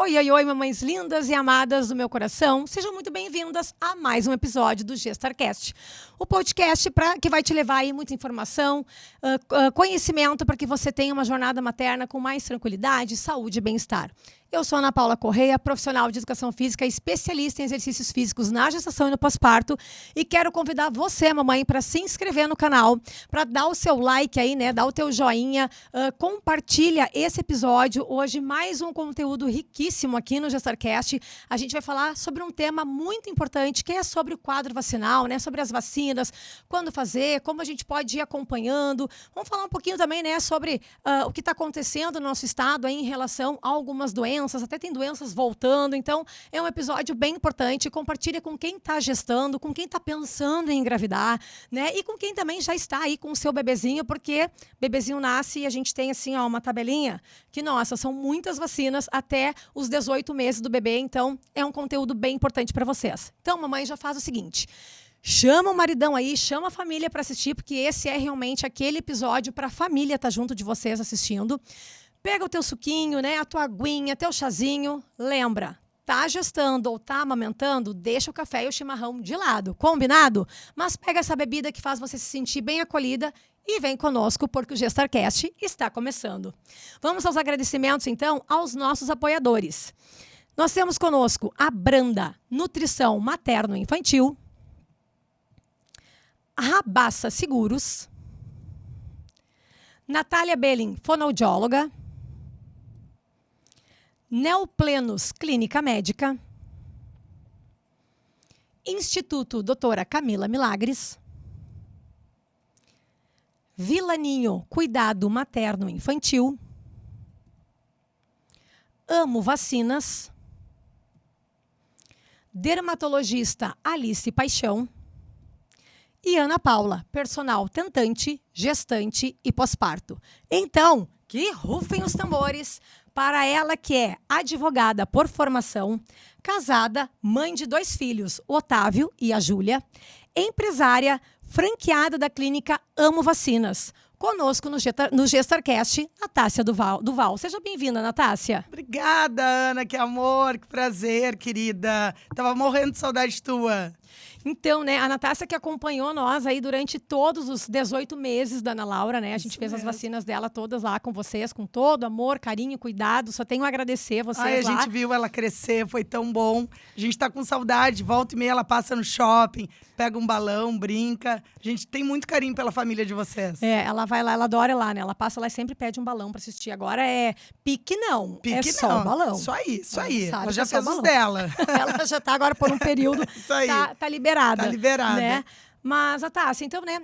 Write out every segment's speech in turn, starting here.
Oi, oi, oi, mamães lindas e amadas do meu coração. Sejam muito bem-vindas a mais um episódio do Gestarcast. O podcast que vai te levar aí muita informação, conhecimento para que você tenha uma jornada materna com mais tranquilidade, saúde e bem-estar. Eu sou Ana Paula Correia, profissional de educação física, especialista em exercícios físicos na gestação e no pós-parto, e quero convidar você, mamãe, para se inscrever no canal, para dar o seu like aí, né, dar o teu joinha, compartilha esse episódio. Hoje mais um conteúdo riquíssimo aqui no Gestarcast. A gente vai falar sobre um tema muito importante, que é sobre o quadro vacinal, né, sobre as vacinas, quando fazer, como a gente pode ir acompanhando. Vamos falar um pouquinho também, né, sobre o que está acontecendo no nosso estado aí em relação a algumas doenças, até tem doenças voltando. Então, é um episódio bem importante. Compartilha com quem está gestando, com quem está pensando em engravidar, né? E com quem também já está aí com o seu bebezinho, porque bebezinho nasce e a gente tem, assim, ó, uma tabelinha que, nossa, são muitas vacinas até os 18 meses do bebê. Então, é um conteúdo bem importante para vocês. Então, mamãe, já faz o seguinte: chama o maridão aí, chama a família para assistir, porque esse é realmente aquele episódio para a família estar junto de vocês assistindo. Pega o teu suquinho, né, a tua aguinha, teu chazinho. Lembra, tá gestando ou tá amamentando, deixa o café e o chimarrão de lado, combinado? Mas pega essa bebida que faz você se sentir bem acolhida e vem conosco, porque o Gestarcast está começando. Vamos aos agradecimentos, então, aos nossos apoiadores. Nós temos conosco a Branda, Nutrição Materno-Infantil, Rabassa Seguros, Natália Belling, fonoaudióloga, Neoplenos Clínica Médica, Instituto Doutora Camila Milagres, Vila Ninho Cuidado Materno Infantil, Amo Vacinas, Dermatologista Alice Paixão e Ana Paula, personal tentante, gestante e pós-parto. Então, que rufem os tambores para ela, que é advogada por formação, casada, mãe de 2 filhos, Otávio e a Júlia, empresária, franqueada da clínica Amo Vacinas. Conosco no Gestarcast, Natácia Duval. Seja bem-vinda, Natácia. Obrigada, Ana, que amor, que prazer, querida. Tava morrendo de saudade tua. Então, né, a Natácia que acompanhou nós aí durante todos os 18 meses da Ana Laura, né? A gente fez as vacinas dela todas lá com vocês, com todo amor, carinho, cuidado. Só tenho a agradecer vocês lá. A gente viu ela crescer, foi tão bom. A gente tá com saudade, volta e meia ela passa no shopping, pega um balão, brinca. A gente tem muito carinho pela família de vocês. É, ela vai lá, ela adora lá, né? Ela passa lá e sempre pede um balão pra assistir. Agora é pique não, Pique só não. o balão. Isso aí. Ela já que é só fez os balão. dela. Ela já tá agora por um período, Isso aí. tá liberada. Tá liberada. Né? Mas, Natácia, então, né,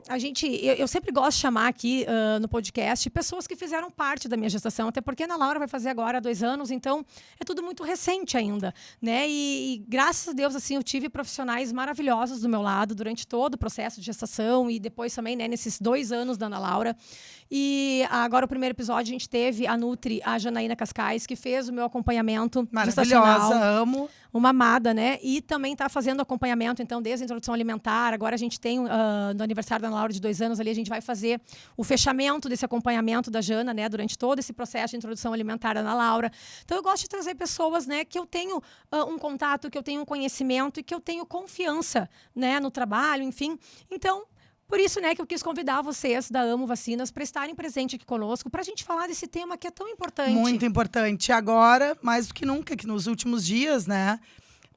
eu sempre gosto de chamar aqui no podcast pessoas que fizeram parte da minha gestação, até porque a Ana Laura vai fazer agora 2 anos, então é tudo muito recente ainda, né? E graças a Deus, assim, eu tive profissionais maravilhosos do meu lado durante todo o processo de gestação e depois também, né, nesses 2 anos da Ana Laura. E agora, o primeiro episódio, a gente teve a Nutri, a Janaína Cascais, que fez o meu acompanhamento gestacional. Maravilhosa, amo. Uma amada, né? E também está fazendo acompanhamento, então, desde a introdução alimentar. Agora a gente tem, no aniversário da Ana Laura de 2 anos ali, a gente vai fazer o fechamento desse acompanhamento da Jana, né? Durante todo esse processo de introdução alimentar da Ana Laura. Então, eu gosto de trazer pessoas, né? Que eu tenho um contato, que eu tenho um conhecimento e que eu tenho confiança, né? No trabalho, enfim. Então, por isso, né, que eu quis convidar vocês da Amo Vacinas para estarem presentes aqui conosco, para a gente falar desse tema que é tão importante. Muito importante. Agora, mais do que nunca, que nos últimos dias, né?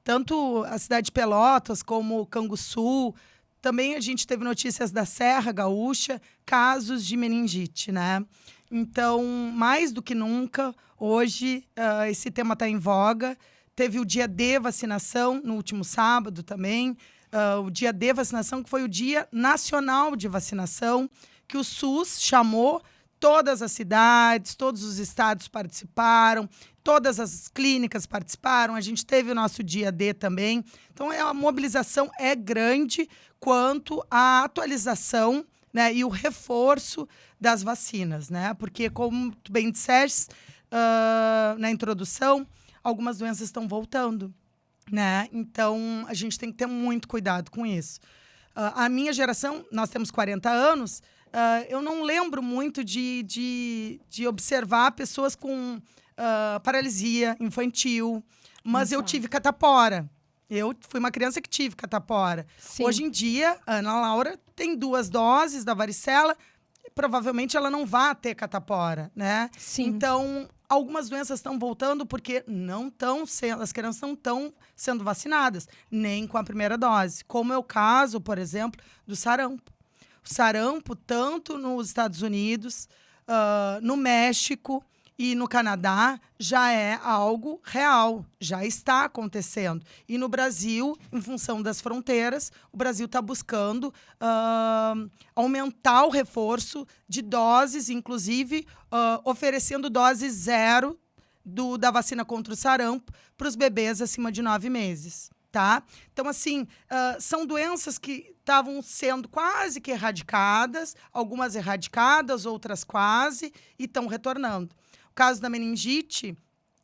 Tanto a cidade de Pelotas como Canguçu, também a gente teve notícias da Serra Gaúcha, casos de meningite, né? Então, mais do que nunca, hoje, esse tema está em voga. Teve o dia D vacinação no último sábado também. O dia D vacinação, que foi o Dia Nacional de Vacinação, que o SUS chamou, todas as cidades, todos os estados participaram, todas as clínicas participaram, a gente teve o nosso dia D também. Então, a mobilização é grande quanto à atualização, né, e o reforço das vacinas, né? Porque, como tu bem disseste na introdução, algumas doenças estão voltando, né? Então, a gente tem que ter muito cuidado com isso. A minha geração, nós temos 40 anos, eu não lembro muito de observar pessoas com paralisia infantil. Mas eu Exato. tive catapora. Eu fui uma criança que tive catapora. Sim. Hoje em dia, a Ana Laura tem 2 doses da varicela. E provavelmente ela não vai ter catapora, né? Sim. Então, algumas doenças estão voltando porque as crianças não estão sendo vacinadas, nem com a primeira dose. Como é o caso, por exemplo, do sarampo. O sarampo, tanto nos Estados Unidos, no México e no Canadá, já é algo real, já está acontecendo. E no Brasil, em função das fronteiras, o Brasil está buscando aumentar o reforço de doses, inclusive oferecendo dose 0 da vacina contra o sarampo para os bebês acima de 9 meses. Tá? Então, assim, são doenças que estavam sendo quase que erradicadas, algumas erradicadas, outras quase, e estão retornando. O caso da meningite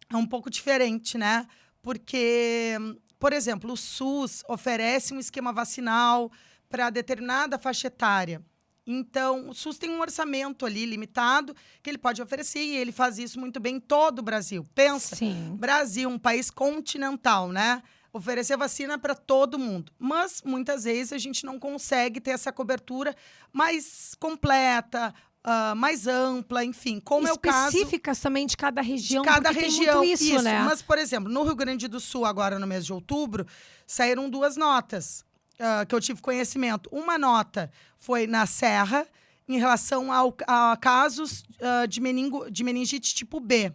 é um pouco diferente, né? Porque, por exemplo, o SUS oferece um esquema vacinal para determinada faixa etária. Então, o SUS tem um orçamento ali limitado que ele pode oferecer e ele faz isso muito bem em todo o Brasil. Pensa, Sim. Brasil, um país continental, né? Oferecer vacina para todo mundo. Mas, muitas vezes, a gente não consegue ter essa cobertura mais completa, mais ampla, enfim. Como é o caso... Específicas também de cada região, de cada porque região, tem muito isso, né? Mas, por exemplo, no Rio Grande do Sul, agora no mês de outubro, saíram 2 notas que eu tive conhecimento. Uma nota foi na Serra, em relação a casos de meningite tipo B.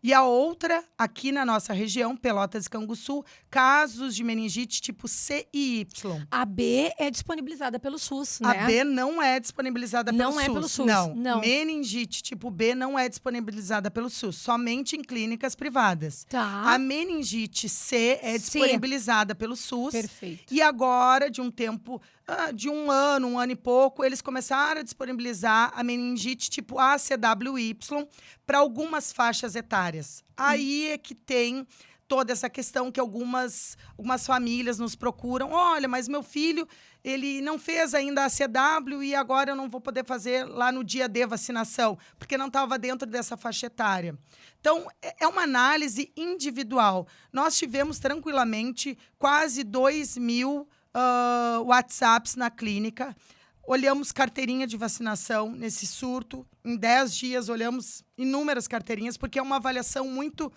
E a outra, aqui na nossa região, Pelotas e Canguçu, casos de meningite tipo C e Y. A B é disponibilizada pelo SUS, né? A B não é disponibilizada pelo SUS. Não é pelo SUS, Não. não. Meningite tipo B não é disponibilizada pelo SUS, somente em clínicas privadas. Tá. A meningite C é disponibilizada pelo SUS. Perfeito. E agora, de um tempo, de um ano e pouco, eles começaram a disponibilizar a meningite tipo ACWY para algumas faixas etárias. Aí é que tem toda essa questão que algumas famílias nos procuram. Olha, mas meu filho, ele não fez ainda a CW e agora eu não vou poder fazer lá no dia de vacinação, porque não estava dentro dessa faixa etária. Então, é uma análise individual. Nós tivemos tranquilamente quase 2.000 WhatsApps na clínica. Olhamos carteirinha de vacinação nesse surto. Em 10 dias, olhamos inúmeras carteirinhas, porque é uma avaliação muito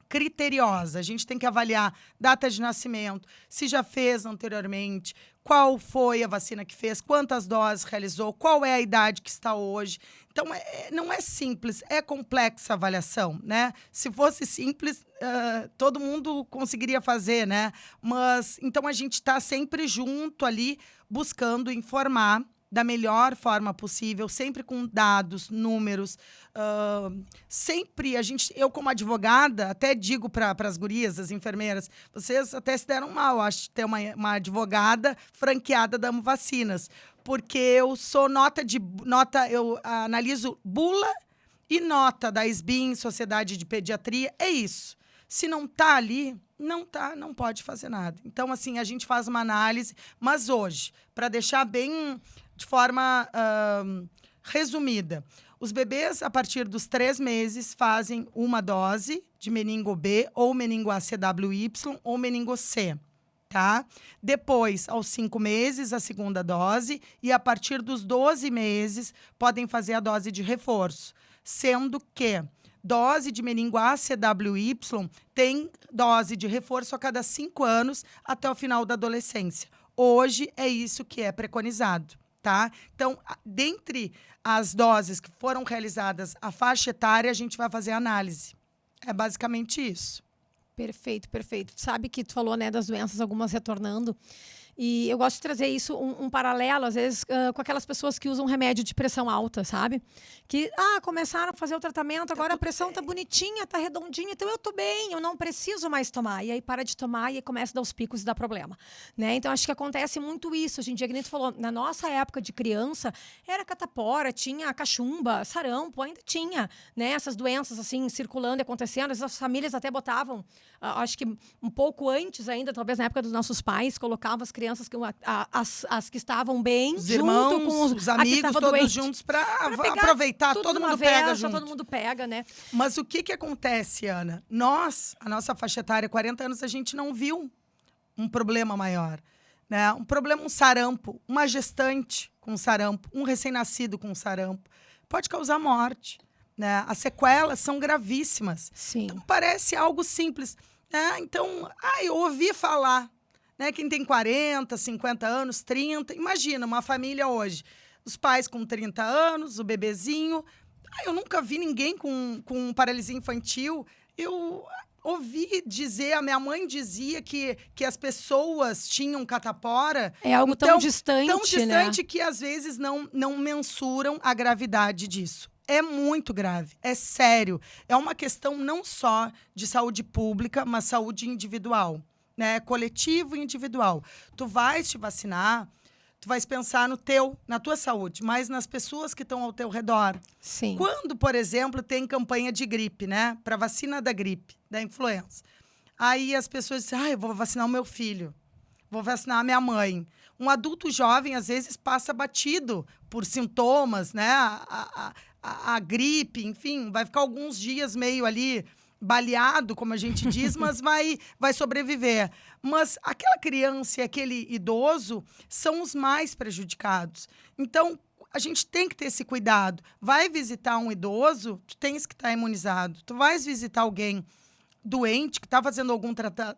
criteriosa. A gente tem que avaliar data de nascimento, se já fez anteriormente, qual foi a vacina que fez, quantas doses realizou, qual é a idade que está hoje. Então, não é simples, é complexa a avaliação, né? Se fosse simples, todo mundo conseguiria fazer, né? Mas, então, a gente está sempre junto ali, buscando informar da melhor forma possível, sempre com dados, números. Sempre eu como advogada, até digo para as gurias, as enfermeiras, vocês até se deram mal, acho, de ter uma advogada franqueada da Amo Vacinas, porque eu sou eu analiso bula e nota da SBIM, Sociedade de Pediatria, é isso. Se não está ali, não pode fazer nada. Então, assim, a gente faz uma análise, mas hoje, para deixar bem de forma resumida, os bebês, a partir dos 3 meses, fazem uma dose de meningo B, ou meningo ACWY, ou meningo C, tá? Depois, aos 5 meses, a segunda dose, e a partir dos 12 meses, podem fazer a dose de reforço. Sendo que dose de meningo ACWY tem dose de reforço a cada 5 anos até o final da adolescência. Hoje, é isso que é preconizado. Tá? Então, dentre as doses que foram realizadas a faixa etária, a gente vai fazer análise. É basicamente isso. Perfeito, perfeito. Sabe que tu falou, né, das doenças, algumas retornando. E eu gosto de trazer isso, um paralelo, às vezes, com aquelas pessoas que usam remédio de pressão alta, sabe? Que, começaram a fazer o tratamento, agora a pressão tá bonitinha, tá redondinha, então eu tô bem, eu não preciso mais tomar. E aí para de tomar e aí começa a dar os picos e dá problema, né? Então, acho que acontece muito isso. Hoje em dia, que nem tu falou, na nossa época de criança, era catapora, tinha cachumba, sarampo, ainda tinha, né? Essas doenças, assim, circulando e acontecendo. As famílias até botavam, acho que um pouco antes ainda, talvez na época dos nossos pais, colocavam as crianças crianças, as que estavam bem, Os junto irmãos, com os amigos, todos doente, juntos para pegar aproveitar. tudo Todo numa mundo vez, pega junto. todo mundo pega, né? Mas o que acontece, Ana? A nossa faixa etária, 40 anos, a gente não viu um problema maior. Né? Um problema, um sarampo, uma gestante com sarampo, um recém-nascido com sarampo, pode causar morte. Né? As sequelas são gravíssimas. Sim. Então, parece algo simples. Né? Então, eu ouvi falar. Né? Quem tem 40, 50 anos, 30. Imagina, uma família hoje. Os pais com 30 anos, o bebezinho. Eu nunca vi ninguém com paralisia infantil. Eu ouvi dizer, a minha mãe dizia que as pessoas tinham catapora. É algo tão distante, tão distante, né? que às vezes não mensuram a gravidade disso. É muito grave, é sério. É uma questão não só de saúde pública, mas saúde individual, né? Coletivo e individual. Tu vais te vacinar, tu vais pensar na tua saúde, mas nas pessoas que estão ao teu redor. Sim. Quando, por exemplo, tem campanha de gripe, né? Para vacina da gripe, da influenza. Aí as pessoas dizem, eu vou vacinar o meu filho, vou vacinar a minha mãe. Um adulto jovem, às vezes, passa batido por sintomas, né? A gripe, enfim, vai ficar alguns dias meio ali baleado, como a gente diz, mas vai sobreviver. Mas aquela criança e aquele idoso são os mais prejudicados. Então, a gente tem que ter esse cuidado. Vai visitar um idoso, tu tens que estar imunizado. Tu vais visitar alguém doente, que está fazendo algum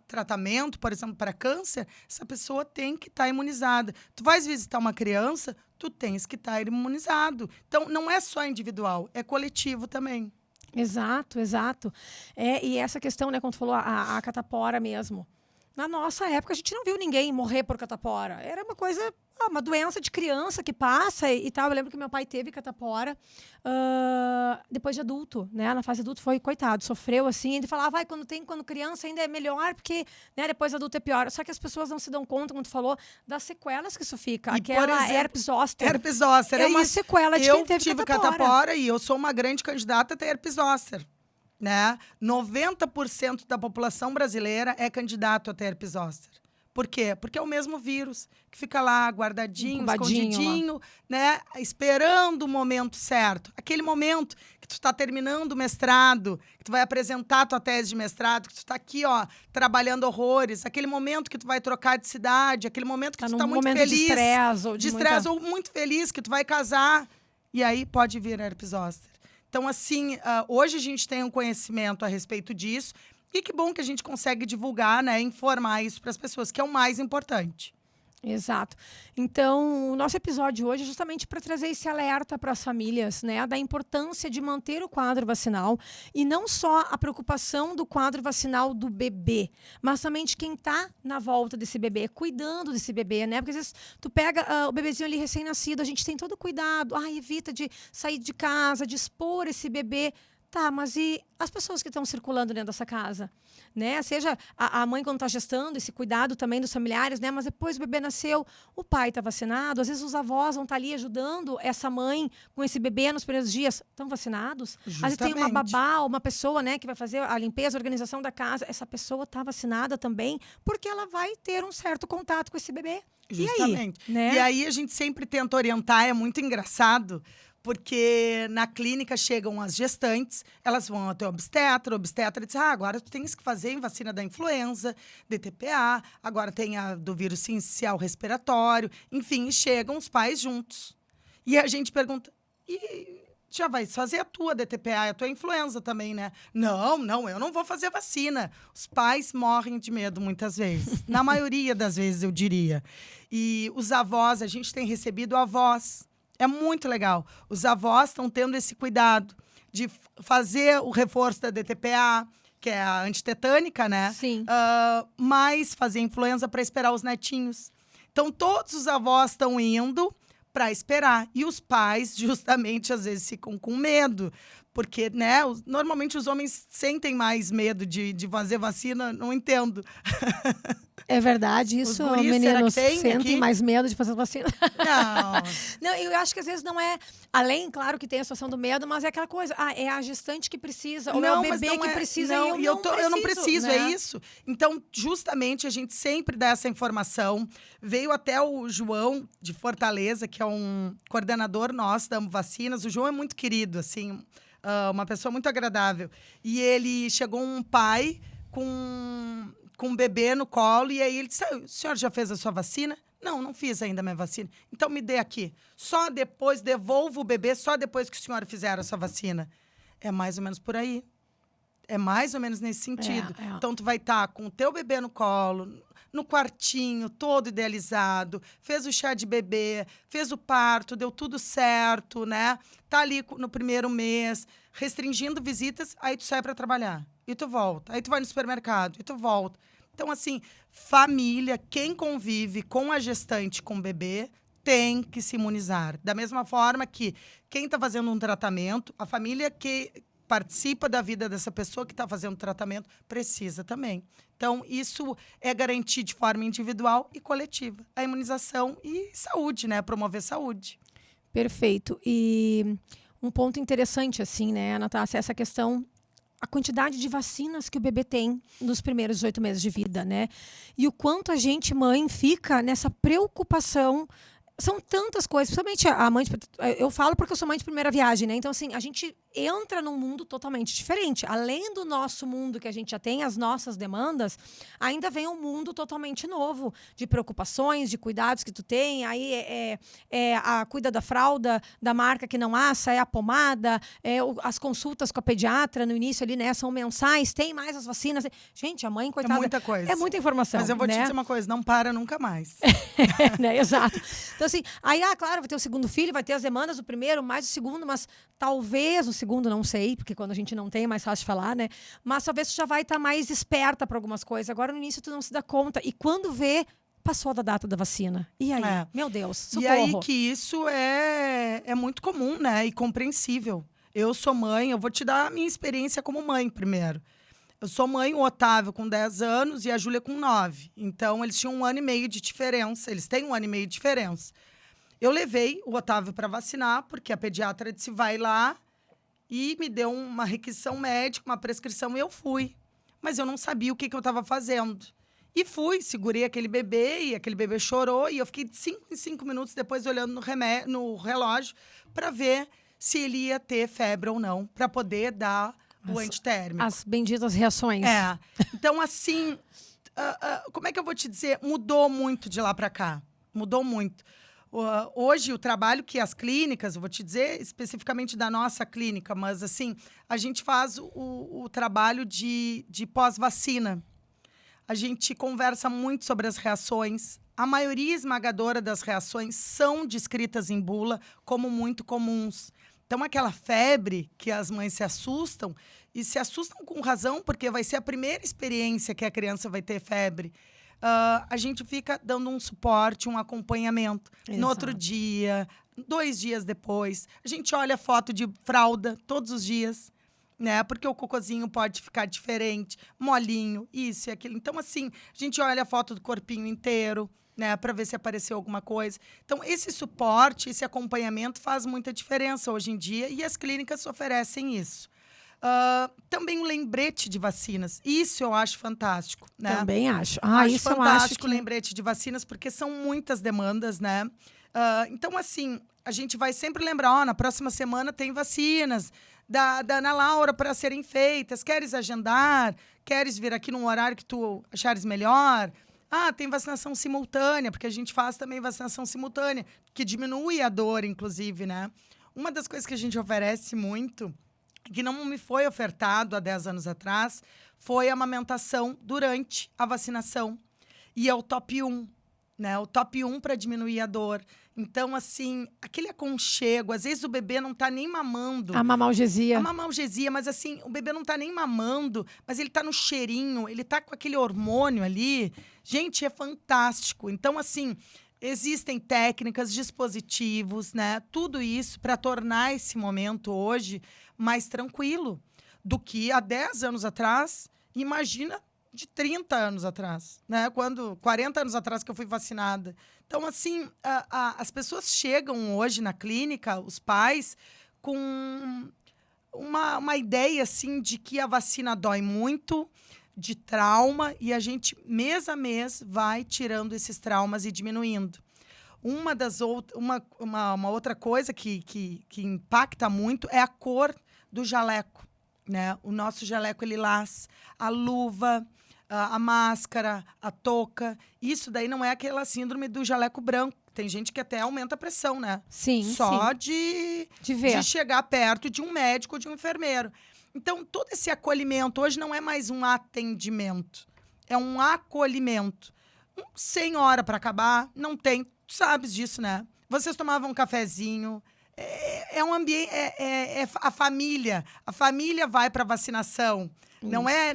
tratamento, por exemplo, para câncer, essa pessoa tem que estar imunizada. Tu vais visitar uma criança, tu tens que estar imunizado. Então, não é só individual, é coletivo também. Exato, exato. E essa questão, né, quando tu falou a catapora mesmo. Na nossa época, a gente não viu ninguém morrer por catapora. Era uma coisa, uma doença de criança que passa e tal. Eu lembro que meu pai teve catapora depois de adulto, né? Na fase adulto foi, coitado, sofreu assim. Ele falava, quando criança ainda é melhor, porque né, depois adulto é pior. Só que as pessoas não se dão conta, como tu falou, das sequelas que isso fica. E, aquela por exemplo, herpes zoster. Herpes zoster, é uma sequela de quem teve tive catapora e eu sou uma grande candidata a ter herpes zoster. Né? 90% da população brasileira é candidato a ter herpes zoster. Por quê? Porque é o mesmo vírus que fica lá guardadinho, escondidinho, lá, né? Esperando o momento certo. Aquele momento que tu está terminando o mestrado, que tu vai apresentar a tua tese de mestrado, que tu está aqui, trabalhando horrores. Aquele momento que tu vai trocar de cidade, aquele momento que tu está muito feliz. De estresse ou muito feliz, que tu vai casar. E aí pode vir herpes zoster. Então, assim, hoje a gente tem um conhecimento a respeito disso e que bom que a gente consegue divulgar, né, informar isso para as pessoas, que é o mais importante. Exato. Então, o nosso episódio hoje é justamente para trazer esse alerta para as famílias, né, da importância de manter o quadro vacinal e não só a preocupação do quadro vacinal do bebê, mas também de quem está na volta desse bebê, cuidando desse bebê, né? Porque às vezes tu pega o bebezinho ali recém-nascido, a gente tem todo cuidado, evita de sair de casa, de expor esse bebê. Tá, mas e as pessoas que estão circulando dentro dessa casa? Né? Seja a mãe quando está gestando, esse cuidado também dos familiares, né? Mas depois o bebê nasceu, o pai está vacinado, às vezes os avós vão estar ali ajudando essa mãe com esse bebê nos primeiros dias. Estão vacinados? Justamente. Às vezes tem uma babá, uma pessoa, né, que vai fazer a limpeza, a organização da casa. Essa pessoa está vacinada também, porque ela vai ter um certo contato com esse bebê. Justamente. E aí, né? E aí a gente sempre tenta orientar, é muito engraçado, porque na clínica chegam as gestantes, elas vão até o obstetra diz, agora tu tens que fazer a vacina da influenza, DTPA, agora tem a do vírus sincicial respiratório, enfim, chegam os pais juntos. E a gente pergunta, e já vai fazer a tua DTPA, a tua influenza também, né? Não, eu não vou fazer vacina. Os pais morrem de medo muitas vezes, na maioria das vezes, eu diria. E os avós, a gente tem recebido avós. É muito legal. Os avós estão tendo esse cuidado de fazer o reforço da DTPA, que é a antitetânica, né? Sim. Mas fazer influenza para esperar os netinhos. Então, todos os avós estão indo para esperar. E os pais, justamente, às vezes ficam com medo. Porque, né, normalmente os homens sentem mais medo de fazer vacina, não entendo. É verdade, Os isso, guris, meninos, será que tem sentem aqui? mais medo de fazer vacina. Não. Não, eu acho que às vezes não é, além, claro que tem a situação do medo, mas é aquela coisa, é a gestante que precisa, ou é o Mas bebê não que é, precisa não, e eu eu não preciso, né? é isso. Então, justamente, a gente sempre dá essa informação. Veio até o João, de Fortaleza, que é um coordenador nosso da Amo Vacinas. O João é muito querido, assim, uma pessoa muito agradável. E ele chegou um pai com um bebê no colo, e aí ele disse, o senhor já fez a sua vacina? Não fiz ainda a minha vacina. Então, me dê aqui. Só depois, devolvo o bebê, só depois que o senhor fizer a sua vacina. É mais ou menos por aí. É mais ou menos nesse sentido. Então, tu vai estar com o teu bebê no colo, no quartinho, todo idealizado, fez o chá de bebê, fez o parto, deu tudo certo, né? Tá ali no primeiro mês, restringindo visitas, aí tu sai para trabalhar. E tu volta. Aí tu vai no supermercado e tu volta. Então, assim, família, quem convive com a gestante, com o bebê, tem que se imunizar. Da mesma forma que quem está fazendo um tratamento, a família que participa da vida dessa pessoa que está fazendo tratamento precisa também. Então, isso é garantir de forma individual e coletiva a imunização e saúde, né? Promover saúde. Perfeito. E um ponto interessante, assim, né, Natácia, essa questão, a quantidade de vacinas que o bebê tem nos primeiros 18 meses de vida, né? E o quanto a gente, mãe, fica nessa preocupação. São tantas coisas, principalmente a mãe eu falo porque eu sou mãe de primeira viagem, né? Então, assim, a gente entra num mundo totalmente diferente. Além do nosso mundo que a gente já tem, as nossas demandas, ainda vem um mundo totalmente novo de preocupações, de cuidados que tu tem. Aí a cuida da fralda, da marca que não assa, é a pomada, as consultas com a pediatra no início ali, né? São mensais, tem mais as vacinas. Gente, a mãe, coitada. É muita coisa. É muita informação. Mas eu vou né? te dizer uma coisa, não para nunca mais. Né? Exato. Então, assim, aí, claro, vai ter o segundo filho, vai ter as demandas do primeiro, mais o segundo, mas talvez o segundo, não sei, porque quando a gente não tem é mais fácil de falar, né? Mas talvez tu já vai estar mais esperta para algumas coisas. Agora, no início, tu não se dá conta. E quando vê, passou da data da vacina. E aí? Meu Deus, socorro. E aí que isso é muito comum, né? E compreensível. Eu sou mãe, eu vou te dar a minha experiência como mãe primeiro. Eu sou mãe, o Otávio com 10 anos e a Júlia com 9. Então, eles tinham 1 ano e meio de diferença. Eles têm 1 ano e meio de diferença. Eu levei o Otávio para vacinar, porque a pediatra disse, vai lá, e me deu uma requisição médica, uma prescrição, e eu fui. Mas eu não sabia o que eu estava fazendo. E fui, segurei aquele bebê, e aquele bebê chorou, e eu fiquei de 5 em 5 minutos depois olhando no relógio para ver se ele ia ter febre ou não, para poder dar o antitérmico. As benditas reações. Então, assim, como é que eu vou te dizer? Mudou muito de lá para cá. Mudou muito. Hoje, o trabalho que as clínicas, eu vou te dizer especificamente da nossa clínica, mas, assim, a gente faz o trabalho de pós-vacina. A gente conversa muito sobre as reações. A maioria esmagadora das reações são descritas em bula como muito comuns. Então, aquela febre que as mães se assustam, e se assustam com razão, porque vai ser a primeira experiência que a criança vai ter febre. A gente fica dando um suporte, um acompanhamento. Exato. No outro dia, 2 dias depois. A gente olha foto de fralda todos os dias, né? Porque o cocôzinho pode ficar diferente, molinho, isso e aquilo. Então, assim, a gente olha a foto do corpinho inteiro, né, para ver se apareceu alguma coisa. Então, esse suporte, esse acompanhamento faz muita diferença hoje em dia e as clínicas oferecem isso. Também um lembrete de vacinas. Isso eu acho fantástico, né? Também acho. Acho Isso fantástico eu acho que... o lembrete de vacinas, porque são muitas demandas, né? Então, assim, a gente vai sempre lembrar, na próxima semana tem vacinas da Ana Laura para serem feitas. Queres agendar? Queres vir aqui num horário que tu achares melhor? Tem vacinação simultânea, porque a gente faz também vacinação simultânea, que diminui a dor, inclusive, né? Uma das coisas que a gente oferece muito, que não me foi ofertado há 10 anos atrás, foi a amamentação durante a vacinação. E é o top 1, né? O top 1 para diminuir a dor. Então, assim, aquele aconchego, às vezes o bebê não tá nem mamando. A mamalgesia. A mamalgesia, mas assim, o bebê não tá nem mamando, mas ele tá no cheirinho, ele tá com aquele hormônio ali. Gente, é fantástico. Então, assim, existem técnicas, dispositivos, né? Tudo isso para tornar esse momento hoje mais tranquilo do que há 10 anos atrás. Imagina de 30 anos atrás, né? 40 anos atrás que eu fui vacinada. Então, assim, as pessoas chegam hoje na clínica, os pais, com uma ideia, assim, de que a vacina dói muito, de trauma, e a gente, mês a mês, vai tirando esses traumas e diminuindo. Uma outra coisa que impacta muito é a cor do jaleco, né? O nosso jaleco é lilás, a luva, a máscara, a touca. Isso daí não é aquela síndrome do jaleco branco. Tem gente que até aumenta a pressão, né? Sim, Só sim. de chegar perto de um médico ou de um enfermeiro. Então, todo esse acolhimento hoje não é mais um atendimento. É um acolhimento. 100 horas para acabar, não tem. Tu sabes disso, né? Vocês tomavam um cafezinho. É um ambiente. É a família. A família vai para vacinação. Não é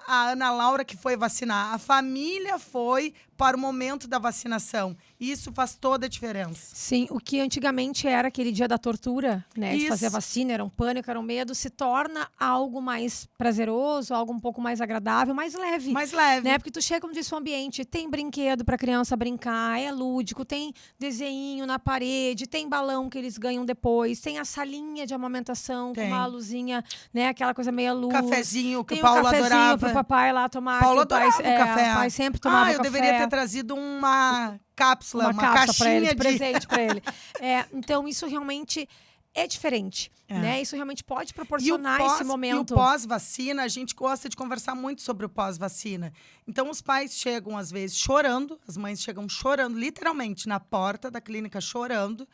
a Ana Laura que foi vacinar. A família foi para o momento da vacinação. Isso faz toda a diferença. Sim, o que antigamente era aquele dia da tortura, né? De fazer a vacina, era um pânico, era um medo, se torna algo mais prazeroso, algo um pouco mais agradável, mais leve. Mais leve. Né? Porque tu chega, como disse, o ambiente, tem brinquedo para criança brincar, é lúdico, tem desenho na parede, tem balão que eles ganham depois, tem a salinha de amamentação com uma luzinha, né? Aquela coisa meio luz. Cafezinho que tem o Paulo cafezinho adorava. Pro papai lá tomar. Paulo adorava o café. O pai sempre tomava café. Eu deveria ter trazido uma cápsula, uma caixinha pra ele, de presente para ele. Então, isso realmente é diferente, né? Isso realmente pode proporcionar esse momento. E o pós-vacina, a gente gosta de conversar muito sobre o pós-vacina. Então, os pais chegam, às vezes, chorando, as mães chegam chorando, literalmente, na porta da clínica, chorando,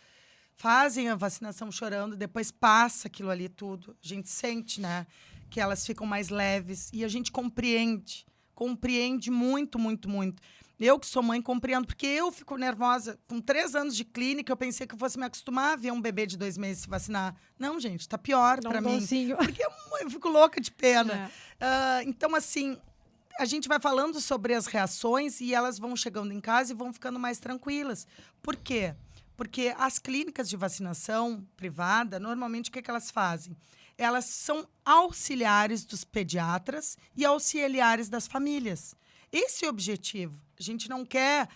fazem a vacinação chorando, depois passa aquilo ali tudo. A gente sente, né, que elas ficam mais leves e a gente compreende muito, muito, muito. Eu que sou mãe compreendo, porque eu fico nervosa. Com 3 anos de clínica, eu pensei que eu fosse me acostumar a ver um bebê de 2 meses se vacinar. Não, gente, tá pior para mim. Porque eu fico louca de pena. Então, assim, a gente vai falando sobre as reações e elas vão chegando em casa e vão ficando mais tranquilas. Por quê? Porque as clínicas de vacinação privada, normalmente, o que elas fazem? Elas são auxiliares dos pediatras e auxiliares das famílias. Esse é o objetivo. A gente não quer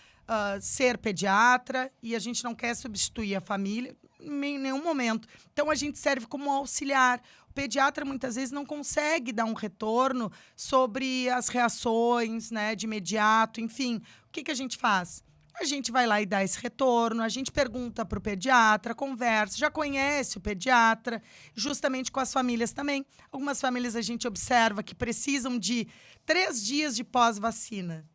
ser pediatra e a gente não quer substituir a família em nenhum momento. Então, a gente serve como auxiliar. O pediatra, muitas vezes, não consegue dar um retorno sobre as reações, né, de imediato. Enfim, o que a gente faz? A gente vai lá e dá esse retorno, a gente pergunta para o pediatra, conversa, já conhece o pediatra, justamente com as famílias também. Algumas famílias a gente observa que precisam de 3 dias de pós-vacina.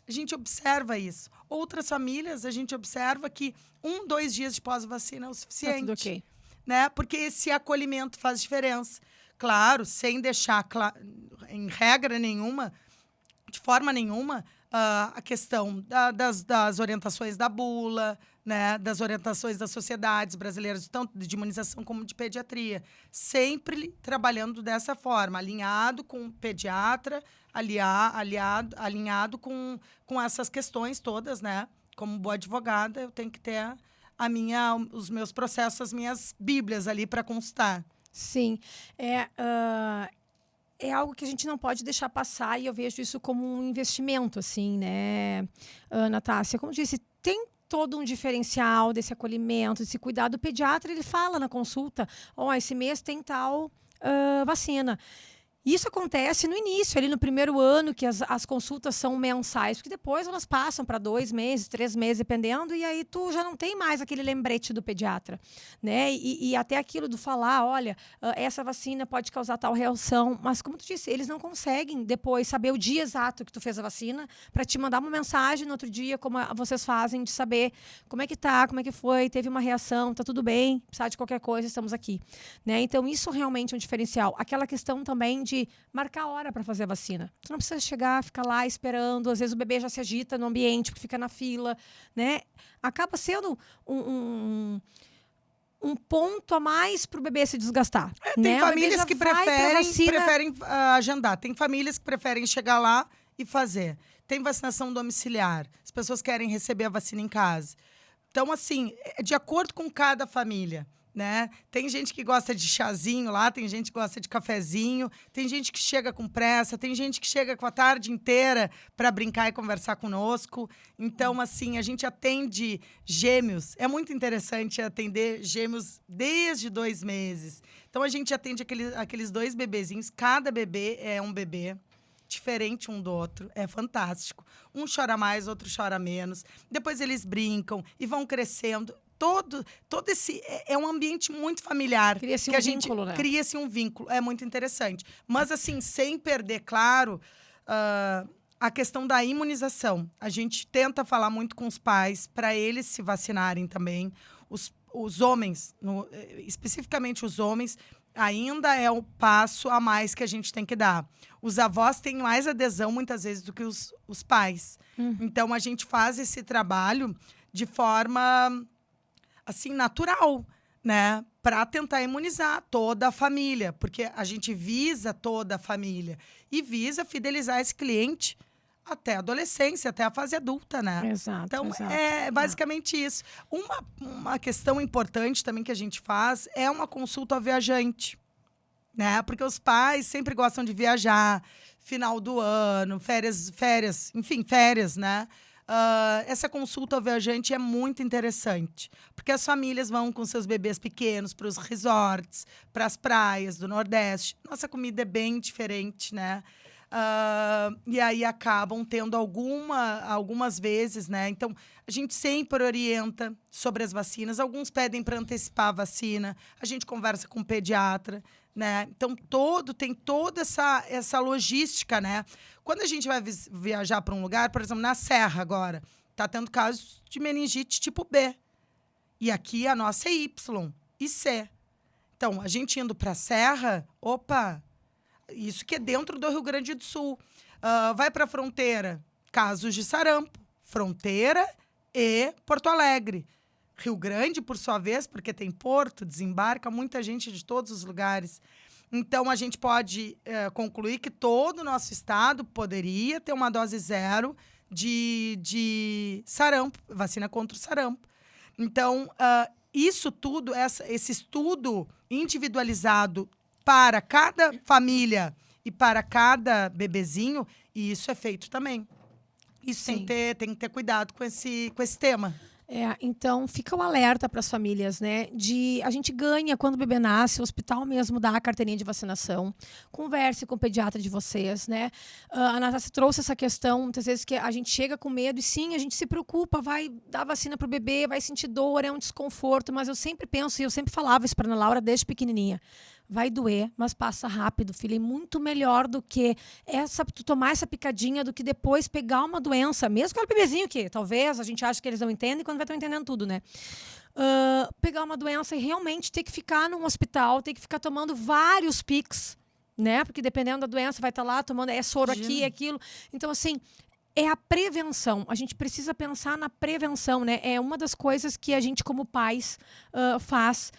A gente observa isso. Outras famílias, a gente observa que 1, 2 dias de pós-vacina é o suficiente. Tá tudo ok. Né? Porque esse acolhimento faz diferença. Claro, sem deixar em regra nenhuma, de forma nenhuma, a questão das orientações da bula, né, das orientações das sociedades brasileiras, tanto de imunização como de pediatria. Sempre trabalhando dessa forma, alinhado com o pediatra, alinhado com essas questões todas, né? Como boa advogada, eu tenho que ter os meus processos, as minhas bíblias ali para constar. Sim. É algo que a gente não pode deixar passar e eu vejo isso como um investimento, assim, né, Natácia? Como disse, tem todo um diferencial desse acolhimento, desse cuidado. O pediatra, ele fala na consulta, esse mês tem tal vacina. Isso acontece no início, ali no primeiro ano, que as consultas são mensais, porque depois elas passam para 2 meses, 3 meses, dependendo, e aí tu já não tem mais aquele lembrete do pediatra, né? E até aquilo do falar, olha, essa vacina pode causar tal reação, mas como tu disse, eles não conseguem depois saber o dia exato que tu fez a vacina para te mandar uma mensagem no outro dia, como vocês fazem, de saber como é que tá, como é que foi, teve uma reação, tá tudo bem, precisar de qualquer coisa, estamos aqui, né? Então isso realmente é um diferencial. Aquela questão também de marcar a hora para fazer a vacina. Tu não precisa chegar, ficar lá esperando. Às vezes o bebê já se agita no ambiente, porque fica na fila, né? Acaba sendo um ponto a mais para o bebê se desgastar. Tem famílias que preferem agendar. Tem famílias que preferem chegar lá e fazer. Tem vacinação domiciliar. As pessoas querem receber a vacina em casa. Então, assim, é de acordo com cada família. né? Tem gente que gosta de chazinho lá, tem gente que gosta de cafezinho, tem gente que chega com pressa, tem gente que chega com a tarde inteira para brincar e conversar conosco. Então, assim, a gente atende gêmeos. É muito interessante atender gêmeos desde 2 meses. Então, a gente atende aqueles 2 bebezinhos. Cada bebê é um bebê diferente um do outro. É fantástico. Um chora mais, outro chora menos. Depois eles brincam e vão crescendo. Todo esse é um ambiente muito familiar. Cria-se que um a gente vínculo, né? Cria-se um vínculo. É muito interessante. Mas, assim, sem perder, claro, a questão da imunização. A gente tenta falar muito com os pais para eles se vacinarem também. Os homens, especificamente os homens, ainda é o passo a mais que a gente tem que dar. Os avós têm mais adesão, muitas vezes, do que os pais. Então, a gente faz esse trabalho de forma, assim, natural, né? Para tentar imunizar toda a família. Porque a gente visa toda a família. E visa fidelizar esse cliente até a adolescência, até a fase adulta, né? Exato, Então, exato. é basicamente isso. Uma questão importante também que a gente faz é uma consulta ao viajante, né? Porque os pais sempre gostam de viajar, final do ano, férias, enfim, férias, né? Essa consulta ao viajante é muito interessante, porque as famílias vão com seus bebês pequenos para os resorts, para as praias do Nordeste. Nossa comida é bem diferente, né? E aí acabam tendo algumas vezes, né? Então, a gente sempre orienta sobre as vacinas. Alguns pedem para antecipar a vacina. A gente conversa com o pediatra, né? Então, tem toda essa logística, né? Quando a gente vai viajar para um lugar, por exemplo, na Serra agora, tá tendo casos de meningite tipo B. E aqui a nossa é Y e C. Então, a gente indo para a Serra, opa... Isso que é dentro do Rio Grande do Sul. Vai para a fronteira, casos de sarampo. Fronteira e Porto Alegre. Rio Grande, por sua vez, porque tem porto, desembarca muita gente de todos os lugares. Então, a gente pode concluir que todo o nosso estado poderia ter uma dose 0 de sarampo, vacina contra o sarampo. Então, isso tudo, esse estudo individualizado para cada família e para cada bebezinho, e isso é feito também. Isso tem que ter cuidado com esse tema. Então, fica o alerta para as famílias, né? A gente ganha quando o bebê nasce, o hospital mesmo dá a carteirinha de vacinação. Converse com o pediatra de vocês, né? A Natasha trouxe essa questão, muitas vezes, que a gente chega com medo, e sim, a gente se preocupa, vai dar vacina para o bebê, vai sentir dor, é um desconforto, mas eu sempre penso, e eu sempre falava isso para a Ana Laura desde pequenininha, vai doer, mas passa rápido, filha. É muito melhor do que tu tomar essa picadinha, do que depois pegar uma doença, mesmo com aquele bebezinho que talvez a gente ache que eles não entendem, quando vai estar entendendo tudo, né? Pegar uma doença e realmente ter que ficar num hospital, ter que ficar tomando vários Pics, né? Porque dependendo da doença, vai estar lá tomando, soro aqui, aquilo. Então, assim, é a prevenção. A gente precisa pensar na prevenção, né? É uma das coisas que a gente, como pais, faz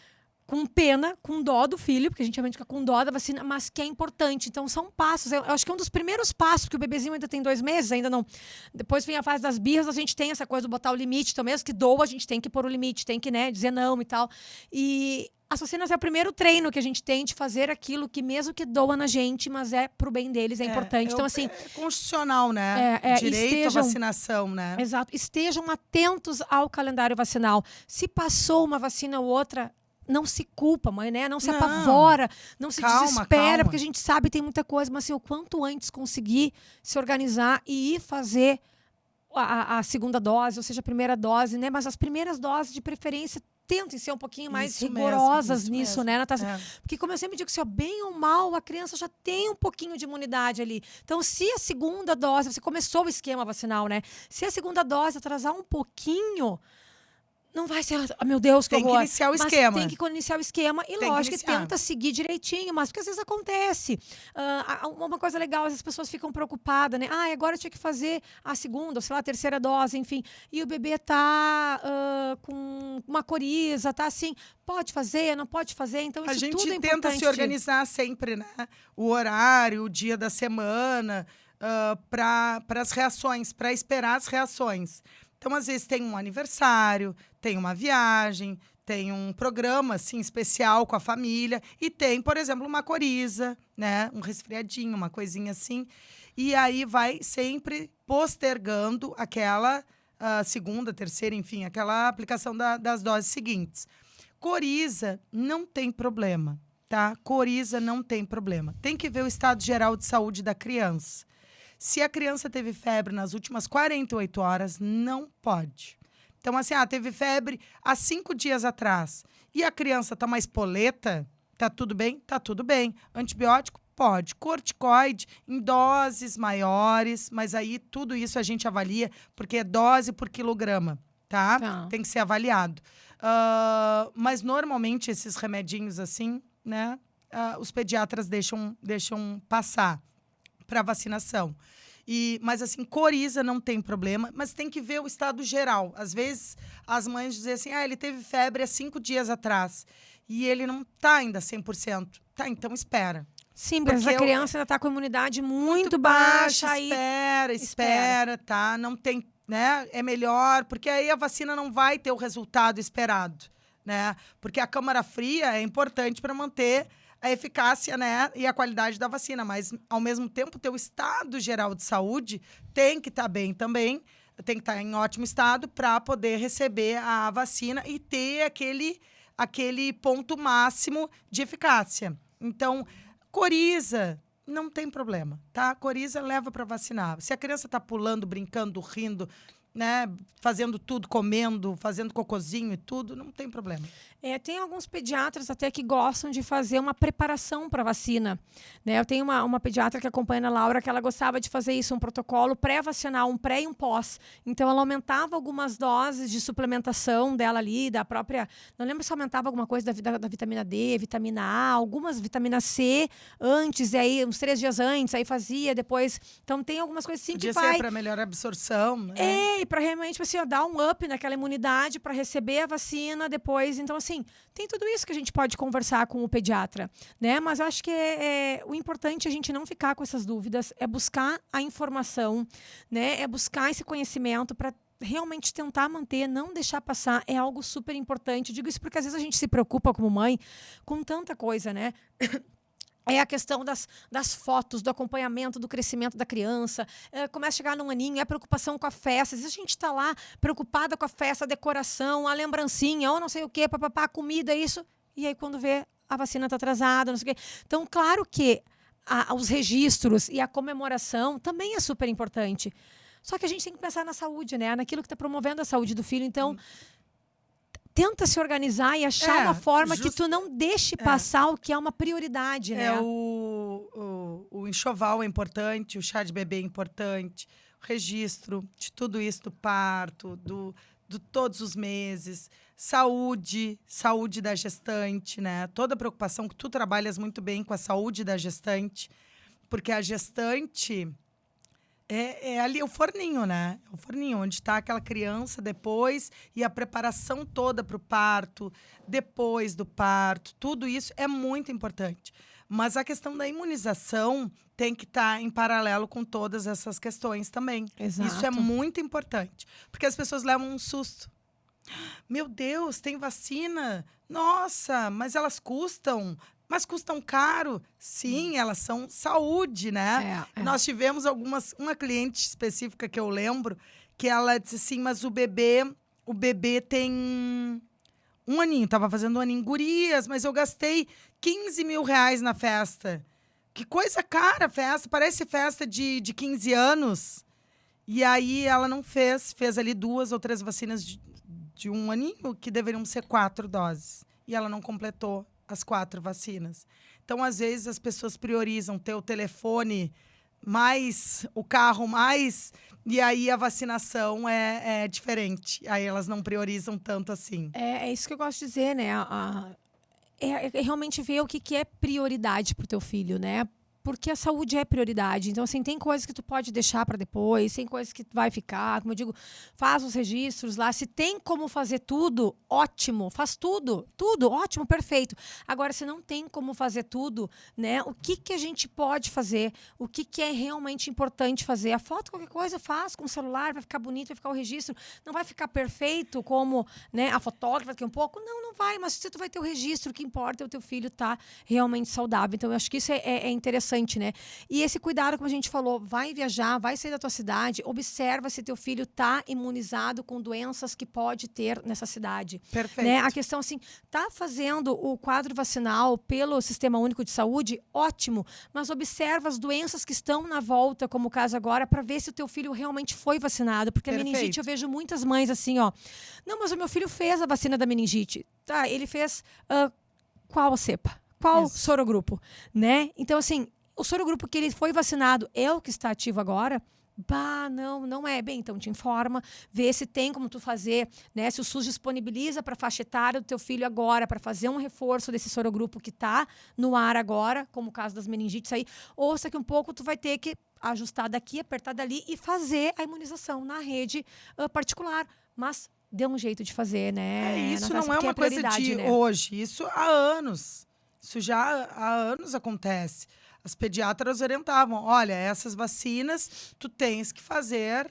com pena, com dó do filho, porque a gente realmente fica com dó da vacina, mas que é importante. Então, são passos. Eu acho que é um dos primeiros passos, porque o bebezinho ainda tem 2 meses, ainda não... Depois vem a fase das birras, a gente tem essa coisa de botar o limite. Então, mesmo que doa, a gente tem que pôr o limite, tem que, né, dizer não e tal. E as vacinas é o primeiro treino que a gente tem de fazer aquilo que, mesmo que doa na gente, mas é pro bem deles, é importante. Então, assim... É constitucional, né? Direito à vacinação, né? Exato. Estejam atentos ao calendário vacinal. Se passou uma vacina ou outra... Não se culpa, mãe, né? Não se apavora, não se desespera, porque a gente sabe que tem muita coisa, mas assim, o quanto antes conseguir se organizar e ir fazer a segunda dose, ou seja, a primeira dose, né? Mas as primeiras doses, de preferência, tentem ser um pouquinho mais rigorosas nisso, né, Natasha? Porque, como eu sempre digo, se bem ou mal, a criança já tem um pouquinho de imunidade ali. Então, se a segunda dose, você começou o esquema vacinal, né? Se a segunda dose atrasar um pouquinho... Não vai ser, meu Deus, que tem que iniciar o esquema. Tem que iniciar o esquema e, lógico, que tenta seguir direitinho, mas porque às vezes acontece. Uma coisa legal, as pessoas ficam preocupadas, né? Agora tinha que fazer a segunda, ou sei lá, a terceira dose, enfim. E o bebê tá com uma coriza, tá assim, pode fazer, não pode fazer, então isso tudo é importante. A gente tenta se organizar sempre, né? O horário, o dia da semana, para as reações, para esperar as reações. Então, às vezes, tem um aniversário, tem uma viagem, tem um programa, assim, especial com a família. E tem, por exemplo, uma coriza, né? Um resfriadinho, uma coisinha assim. E aí vai sempre postergando aquela segunda, terceira, enfim, aquela aplicação das doses seguintes. Coriza não tem problema, tá? Coriza não tem problema. Tem que ver o estado geral de saúde da criança. Se a criança teve febre nas últimas 48 horas, não pode. Então, assim, teve febre há 5 dias atrás e a criança tá mais poleta, tá tudo bem? Tá tudo bem. Antibiótico? Pode. Corticoide em doses maiores, mas aí tudo isso a gente avalia, porque é dose por quilograma, tá? Tem que ser avaliado. Mas normalmente esses remedinhos assim, né? Os pediatras deixam passar para vacinação. Mas assim, coriza não tem problema, mas tem que ver o estado geral. Às vezes as mães dizem assim, ele teve febre há 5 dias atrás e ele não tá ainda 100%. Tá, então espera. Sim, porque a criança ainda está com a imunidade muito baixa. Espera, tá? Não tem, né? É melhor, porque aí a vacina não vai ter o resultado esperado, né? Porque a câmara fria é importante para manter a eficácia, né, e a qualidade da vacina, mas ao mesmo tempo o teu estado geral de saúde tem que estar bem também, tem que estar em ótimo estado para poder receber a vacina e ter aquele ponto máximo de eficácia. Então, coriza, não tem problema, tá? Coriza leva para vacinar. Se a criança está pulando, brincando, rindo, né, fazendo tudo, comendo, fazendo cocôzinho e tudo, não tem problema. Tem alguns pediatras até que gostam de fazer uma preparação para vacina, né? Eu tenho uma pediatra que acompanha a Laura, que ela gostava de fazer isso, um protocolo pré-vacinal, um pré e um pós. Então, ela aumentava algumas doses de suplementação dela ali, da própria... Não lembro se aumentava alguma coisa da vitamina D, vitamina A, algumas vitamina C antes, e aí uns 3 dias antes, aí fazia, depois... Então, tem algumas coisas assim Podia que vai... ser para melhor absorção, né? E para realmente assim, dar um up naquela imunidade para receber a vacina depois. Então, assim, tem tudo isso que a gente pode conversar com o pediatra, né? Mas eu acho que o importante é a gente não ficar com essas dúvidas, é buscar a informação, né? É buscar esse conhecimento para realmente tentar manter, não deixar passar, é algo super importante. Eu digo isso porque às vezes a gente se preocupa como mãe com tanta coisa, né? É a questão das fotos, do acompanhamento, do crescimento da criança. Começa a chegar num aninho, é a preocupação com a festa. Às vezes a gente está lá preocupada com a festa, a decoração, a lembrancinha, ou não sei o quê, papapá, comida, isso. E aí quando vê, a vacina está atrasada, não sei o quê. Então, claro que os registros e a comemoração também é super importante. Só que a gente tem que pensar na saúde, né? Naquilo que está promovendo a saúde do filho. Então... Tenta se organizar e achar uma forma que tu não deixe passar o que é uma prioridade, né? O enxoval é importante, o chá de bebê é importante, o registro de tudo isso, do parto, de todos os meses, saúde da gestante, né? Toda a preocupação que tu trabalhas muito bem com a saúde da gestante, porque a gestante... É ali o forninho, né? É o forninho, onde está aquela criança depois e a preparação toda para o parto, depois do parto, tudo isso é muito importante. Mas a questão da imunização tem que estar em paralelo com todas essas questões também. Exato. Isso é muito importante, porque as pessoas levam um susto. Meu Deus, tem vacina? Nossa, mas elas custam... Mas custam caro? Sim, elas são saúde, né? Nós tivemos uma cliente específica que eu lembro, que ela disse assim, mas o bebê tem 1 aninho, tava fazendo 1 aninho. Gurias, mas eu gastei 15 mil reais na festa. Que coisa cara a festa, parece festa de 15 anos. E aí ela não fez ali 2 ou 3 vacinas de 1 aninho, que deveriam ser 4 doses. E ela não completou as 4 vacinas. Então, às vezes, as pessoas priorizam ter o telefone mais, o carro mais, e aí a vacinação é diferente. Aí elas não priorizam tanto assim. É isso que eu gosto de dizer, né? É realmente ver o que é prioridade para o teu filho, né? porque a saúde é prioridade. Então, assim, tem coisas que tu pode deixar para depois, tem coisas que vai ficar. Como eu digo, faz os registros lá. Se tem como fazer tudo, ótimo. Faz tudo, ótimo, perfeito. Agora, se não tem como fazer tudo, né? O que a gente pode fazer? O que é realmente importante fazer? A foto, qualquer coisa, faz com o celular, vai ficar bonito, vai ficar o registro. Não vai ficar perfeito como, né, a fotógrafa daqui um pouco. Não vai. Mas se tu vai ter o registro, o que importa é o teu filho estar realmente saudável. Então, eu acho que isso é interessante, né? E esse cuidado, como a gente falou, vai viajar, vai sair da tua cidade, observa se teu filho está imunizado com doenças que pode ter nessa cidade. Perfeito. Né? A questão, assim, tá fazendo o quadro vacinal pelo Sistema Único de Saúde, ótimo, mas observa as doenças que estão na volta, como o caso agora, para ver se o teu filho realmente foi vacinado. Porque Perfeito. a meningite, eu vejo muitas mães assim, ó. Não, mas o meu filho fez a vacina da meningite. Tá, ele fez qual cepa? Qual sorogrupo? Né? Então, assim, o sorogrupo que ele foi vacinado é o que está ativo agora? Bah, não é. Bem, então te informa, vê se tem como tu fazer, né? Se o SUS disponibiliza para a faixa etária do teu filho agora, para fazer um reforço desse sorogrupo que está no ar agora, como o caso das meningites aí, ou se daqui um pouco tu vai ter que ajustar daqui, apertar dali e fazer a imunização na rede particular. Mas dê um jeito de fazer, né? Isso Natasha, não é porque uma coisa de né? hoje, isso há anos. Isso já há anos acontece. As pediatras orientavam, olha, essas vacinas tu tens que fazer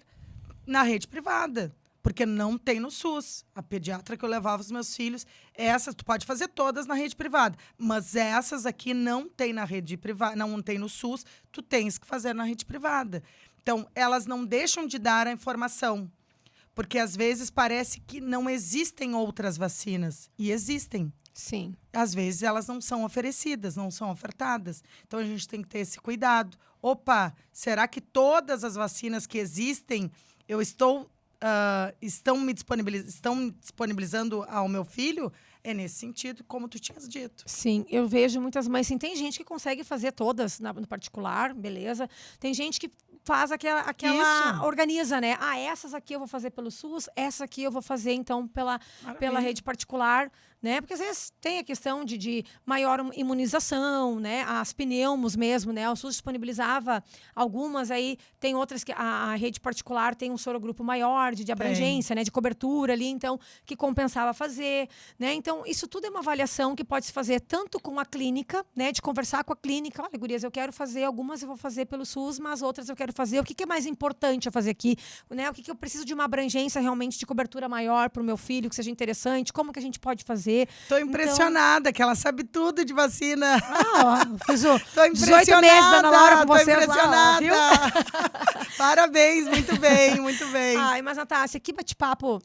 na rede privada, porque não tem no SUS. A pediatra que eu levava os meus filhos, essas tu pode fazer todas na rede privada, mas essas aqui não tem na rede privada, não tem no SUS, tu tens que fazer na rede privada. Então, elas não deixam de dar a informação, porque às vezes parece que não existem outras vacinas, e existem. Sim. Às vezes elas não são oferecidas, não são ofertadas. Então a gente tem que ter esse cuidado. Opa, será que todas as vacinas que existem estão disponibilizando ao meu filho? É nesse sentido, como tu tinhas dito. Sim, eu vejo muitas mães, assim, tem gente que consegue fazer todas no particular, beleza. Tem gente que faz aquela organiza, né? Ah, essas aqui eu vou fazer pelo SUS, essa aqui eu vou fazer, então, pela rede particular, né? Porque às vezes tem a questão de maior imunização, né? As pneumos mesmo, né? O SUS disponibilizava algumas, aí tem outras que a rede particular tem um sorogrupo maior de abrangência, né? De cobertura ali, então, que compensava fazer, né? Então, isso tudo é uma avaliação que pode se fazer tanto com a clínica, né? De conversar com a clínica, olha, gurias, eu quero fazer, algumas eu vou fazer pelo SUS, mas outras eu quero fazer. O que é mais importante eu fazer aqui? Né? O que eu preciso de uma abrangência realmente de cobertura maior para o meu filho, que seja interessante? Como que a gente pode fazer? Tô impressionada, que ela sabe tudo de vacina. Fiz o Tô 18 meses da Ana Laura com tô vocês impressionada. lá, Parabéns, muito bem, muito bem. Ai, mas, Natácia, que bate-papo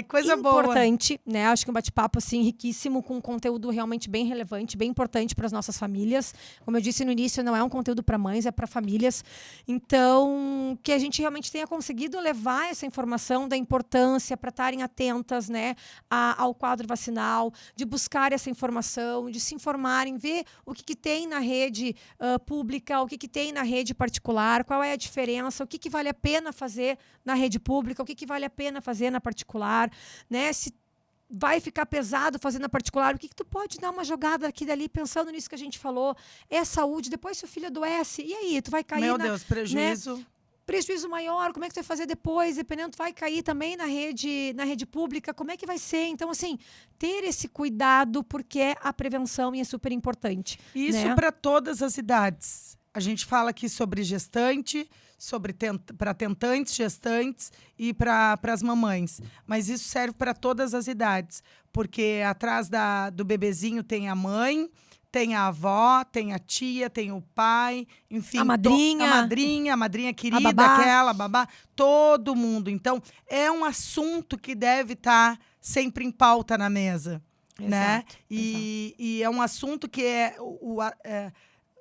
coisa boa. Importante, né? Acho que um bate-papo, assim, riquíssimo, com conteúdo realmente bem relevante, bem importante para as nossas famílias. Como eu disse no início, não é um conteúdo para mães, é para famílias. Então, que a gente realmente tenha conseguido levar essa informação da importância para estarem atentas, né, ao quadro vacinal, de buscar essa informação, de se informarem, ver o que tem na rede pública, o que tem na rede particular, qual é a diferença, o que vale a pena fazer na rede pública, o que vale a pena fazer na particular, né? Se vai ficar pesado fazer na particular, o que tu pode dar uma jogada aqui e dali, pensando nisso que a gente falou, é saúde, depois se o filho adoece, e aí? Tu vai cair Meu Deus, prejuízo. Né? Prejuízo maior, como é que tu vai fazer depois? Dependendo, tu vai cair também na rede pública, como é que vai ser? Então, assim, ter esse cuidado, porque a prevenção é super importante. Isso, né? para todas as idades. A gente fala aqui sobre gestante, para tentantes, gestantes e para as mamães. Mas isso serve para todas as idades, porque atrás do bebezinho tem a mãe, tem a avó, tem a tia, tem o pai, enfim. A madrinha querida, aquela, babá, todo mundo. Então, é um assunto que deve estar sempre em pauta na mesa. Exato, né? E é um assunto que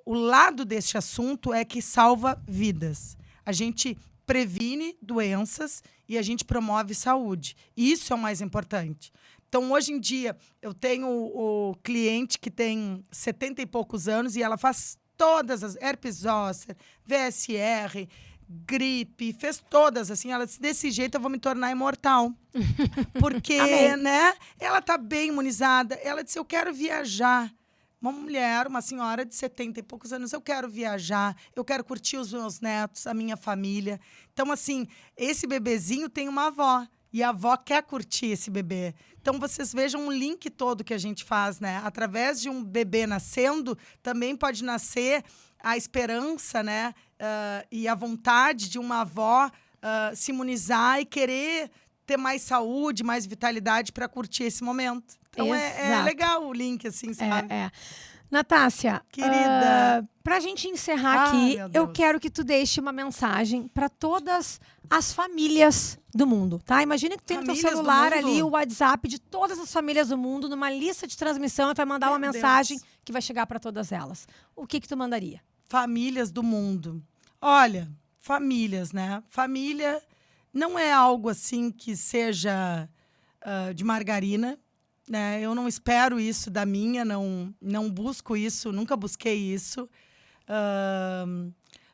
o lado deste assunto é que salva vidas. A gente previne doenças e a gente promove saúde. Isso é o mais importante. Então, hoje em dia, eu tenho o cliente que tem 70 e poucos anos e ela faz todas as herpes zoster, VSR, gripe, fez todas, assim. Ela disse, desse jeito eu vou me tornar imortal. Porque, né? Ela tá bem imunizada. Ela disse, eu quero viajar. uma mulher, uma senhora de 70 e poucos anos, eu quero viajar, eu quero curtir os meus netos, a minha família. Então, assim, esse bebezinho tem uma avó. E a avó quer curtir esse bebê. Então, vocês vejam o link todo que a gente faz, né? Através de um bebê nascendo, também pode nascer a esperança, né? E a vontade de uma avó se imunizar e querer ter mais saúde, mais vitalidade para curtir esse momento. Então, é legal o link, assim, sabe? Natácia, querida, pra gente encerrar aqui, eu quero que tu deixe uma mensagem para todas as famílias do mundo, tá? Imagina que tu tem no teu celular ali o WhatsApp de todas as famílias do mundo, numa lista de transmissão, e vai mandar uma mensagem que vai chegar para todas elas. O que tu mandaria? Famílias do mundo. Olha, famílias, né? Família não é algo assim que seja de margarina, né? Eu não espero isso da minha, não busco isso, nunca busquei isso.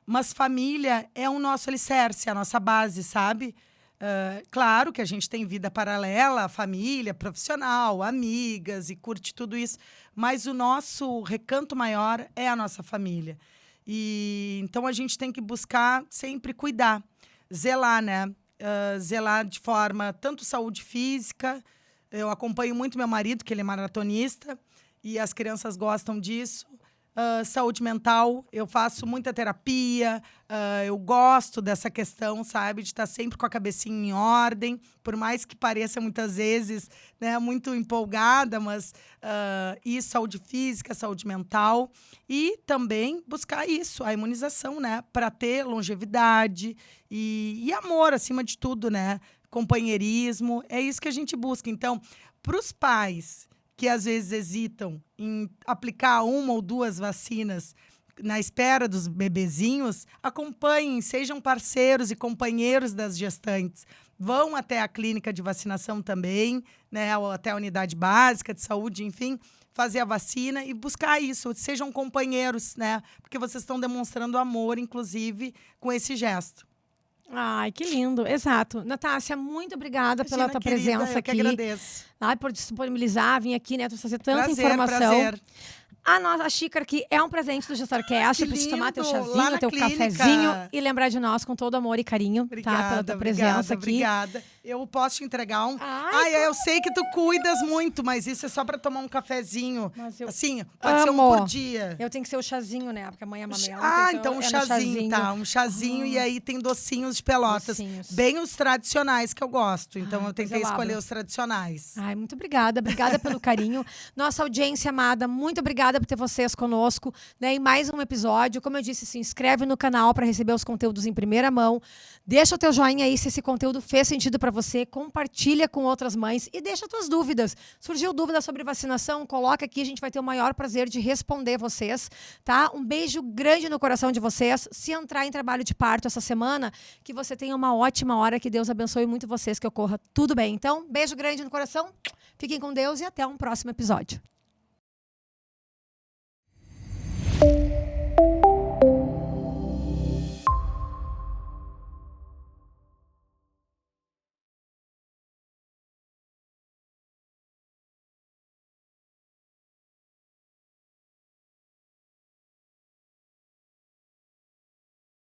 Mas família é o nosso alicerce, a nossa base, sabe? Claro que a gente tem vida paralela, família, profissional, amigas e curte tudo isso, mas o nosso recanto maior é a nossa família. E então a gente tem que buscar sempre cuidar, zelar, né? Zelar de forma tanto saúde física. Eu acompanho muito meu marido, que ele é maratonista, e as crianças gostam disso. Saúde mental, eu faço muita terapia, eu gosto dessa questão, sabe? De estar sempre com a cabecinha em ordem, por mais que pareça muitas vezes, né, muito empolgada, mas e saúde física, saúde mental. E também buscar isso, a imunização, né? Para ter longevidade e amor, acima de tudo, né? Companheirismo, é isso que a gente busca. Então, para os pais que às vezes hesitam em aplicar uma ou duas vacinas na espera dos bebezinhos, acompanhem, sejam parceiros e companheiros das gestantes. Vão até a clínica de vacinação também, né, ou até a unidade básica de saúde, enfim, fazer a vacina e buscar isso. Sejam companheiros, né, porque vocês estão demonstrando amor, inclusive, com esse gesto. Ai, que lindo. Exato. Natácia, muito obrigada pela tua presença aqui. Eu que agradeço. Por disponibilizar, vir aqui, né, trazer tanta informação. Prazer. A nossa xícara aqui é um presente do GestarCast para te tomar teu Lá chazinho, na teu clínica. cafezinho e lembrar de nós com todo amor e carinho, tá? Pela tua presença aqui. Obrigada. Eu posso te entregar um. Eu sei que tu cuidas muito, mas isso é só para tomar um cafezinho. Assim, pode ser um por dia. Eu tenho que ser o chazinho, né? Porque amanhã é mamela. Então um chazinho, tá? Um chazinho e aí tem docinhos de Pelotas. Bem os tradicionais que eu gosto. Então eu tentei escolher os tradicionais. Ai, muito obrigada. Obrigada pelo carinho. Nossa audiência amada, muito obrigada por ter vocês conosco, né? Em mais um episódio. Como eu disse, se inscreve no canal para receber os conteúdos em primeira mão. Deixa o teu joinha aí se esse conteúdo fez sentido para você. Compartilha com outras mães e deixa tuas dúvidas. Surgiu dúvida sobre vacinação? Coloca aqui, a gente vai ter o maior prazer de responder vocês, tá? Um beijo grande no coração de vocês. Se entrar em trabalho de parto essa semana, que você tenha uma ótima hora, que Deus abençoe muito vocês, que ocorra tudo bem. Então, beijo grande no coração. Fiquem com Deus e até um próximo episódio.